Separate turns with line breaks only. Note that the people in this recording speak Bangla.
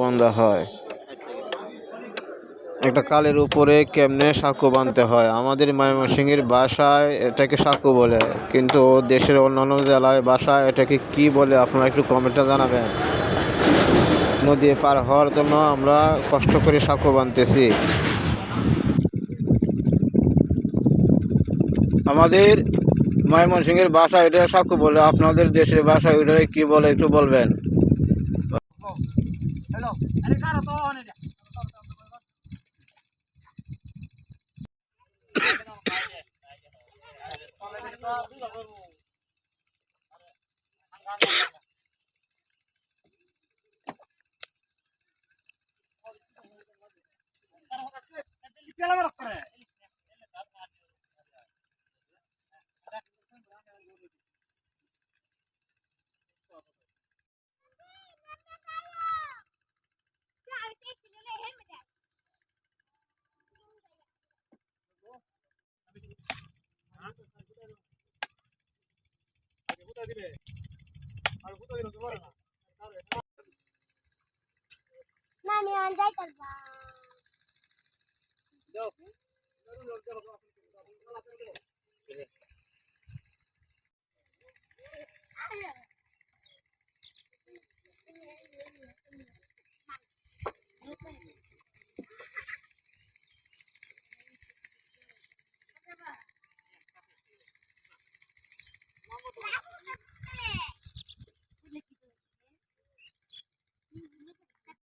বান্ধা হয়, একটা কালের উপরে কেমনে সাঁকো বাঁধতে হয়। আমাদের ময়মনসিংহের ভাষায় এটাকে সাঁকো বলে, কিন্তু দেশের অন্যান্য জেলায় ভাষায় এটাকে কি বলে আপনারা একটু কমেন্টে জানাবেন। নদী পার হওয়ার জন্য আমরা কষ্ট করে সাঁকো বাঁধতেছি। আমাদের ময়মনসিংহের ভাষা এটা সাঁকো বলে, আপনাদের দেশের ভাষা ওইটা কি বলে একটু বলবেন।
Nani andai terbang.